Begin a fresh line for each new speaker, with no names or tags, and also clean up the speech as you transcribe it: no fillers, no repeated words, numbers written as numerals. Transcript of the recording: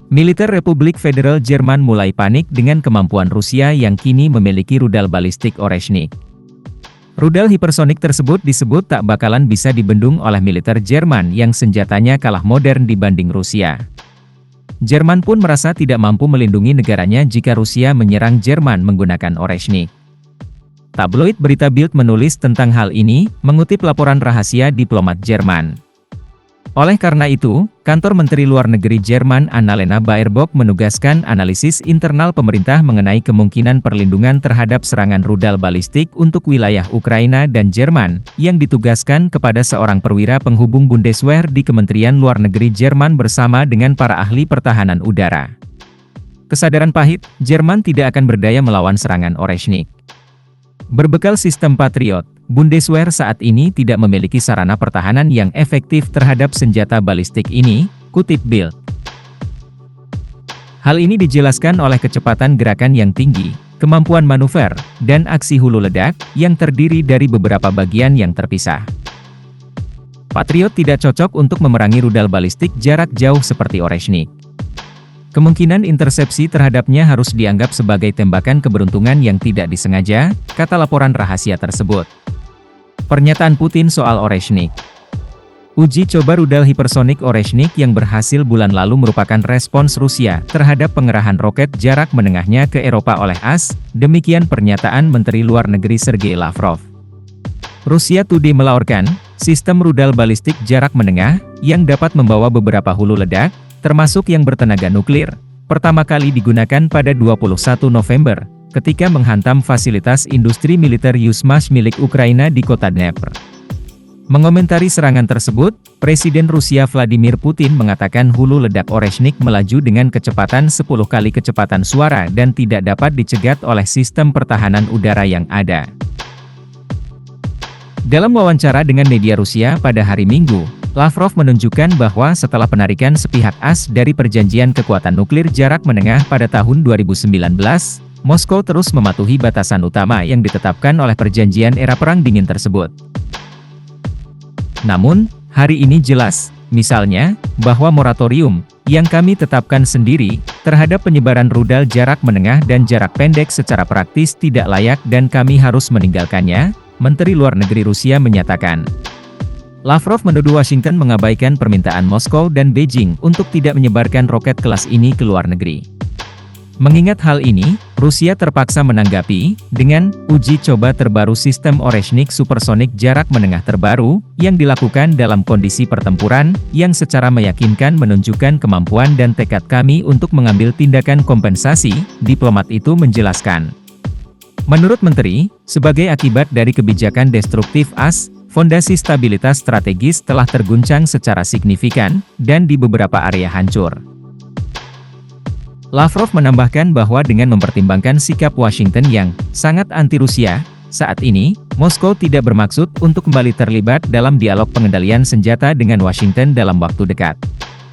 Militer Republik Federal Jerman mulai panik dengan kemampuan Rusia yang kini memiliki rudal balistik Oreshnik. Rudal hipersonik tersebut disebut tak bakalan bisa dibendung oleh militer Jerman yang senjatanya kalah modern dibanding Rusia. Jerman pun merasa tidak mampu melindungi negaranya jika Rusia menyerang Jerman menggunakan Oreshnik. Tabloid berita Bild menulis tentang hal ini, mengutip laporan rahasia diplomat Jerman. Oleh karena itu, kantor Menteri Luar Negeri Jerman Annalena Baerbock menugaskan analisis internal pemerintah mengenai kemungkinan perlindungan terhadap serangan rudal balistik untuk wilayah Ukraina dan Jerman, yang ditugaskan kepada seorang perwira penghubung Bundeswehr di Kementerian Luar Negeri Jerman bersama dengan para ahli pertahanan udara. Kesadaran pahit, Jerman tidak akan berdaya melawan serangan Oreshnik. Berbekal sistem Patriot, Bundeswehr saat ini tidak memiliki sarana pertahanan yang efektif terhadap senjata balistik ini, kutip Bild. Hal ini dijelaskan oleh kecepatan gerakan yang tinggi, kemampuan manuver, dan aksi hulu ledak, yang terdiri dari beberapa bagian yang terpisah. Patriot tidak cocok untuk memerangi rudal balistik jarak jauh seperti Oreshnik. Kemungkinan intersepsi terhadapnya harus dianggap sebagai tembakan keberuntungan yang tidak disengaja, kata laporan rahasia tersebut. Pernyataan Putin soal Oreshnik. Uji coba rudal hipersonik Oreshnik yang berhasil bulan lalu merupakan respons Rusia terhadap pengerahan roket jarak menengahnya ke Eropa oleh AS, demikian pernyataan Menteri Luar Negeri Sergei Lavrov. Rusia Today melaporkan, sistem rudal balistik jarak menengah, yang dapat membawa beberapa hulu ledak, termasuk yang bertenaga nuklir, pertama kali digunakan pada 21 November, ketika menghantam fasilitas industri militer Yuzhmash milik Ukraina di kota Dnepr. Mengomentari serangan tersebut, Presiden Rusia Vladimir Putin mengatakan hulu ledak Oreshnik melaju dengan kecepatan 10 kali kecepatan suara dan tidak dapat dicegat oleh sistem pertahanan udara yang ada. Dalam wawancara dengan media Rusia pada hari Minggu, Lavrov menunjukkan bahwa setelah penarikan sepihak AS dari perjanjian kekuatan nuklir jarak menengah pada tahun 2019, Moskow terus mematuhi batasan utama yang ditetapkan oleh perjanjian era Perang Dingin tersebut. Namun, hari ini jelas, misalnya, bahwa moratorium, yang kami tetapkan sendiri, terhadap penyebaran rudal jarak menengah dan jarak pendek secara praktis tidak layak dan kami harus meninggalkannya, Menteri Luar Negeri Rusia menyatakan. Lavrov menuduh Washington mengabaikan permintaan Moskow dan Beijing untuk tidak menyebarkan roket kelas ini ke luar negeri. Mengingat hal ini, Rusia terpaksa menanggapi dengan uji coba terbaru sistem Oreshnik supersonik jarak menengah terbaru yang dilakukan dalam kondisi pertempuran yang secara meyakinkan menunjukkan kemampuan dan tekad kami untuk mengambil tindakan kompensasi, diplomat itu menjelaskan. Menurut Menteri, sebagai akibat dari kebijakan destruktif AS, fondasi stabilitas strategis telah terguncang secara signifikan, dan di beberapa area hancur. Lavrov menambahkan bahwa dengan mempertimbangkan sikap Washington yang sangat anti-Rusia, saat ini, Moskow tidak bermaksud untuk kembali terlibat dalam dialog pengendalian senjata dengan Washington dalam waktu dekat.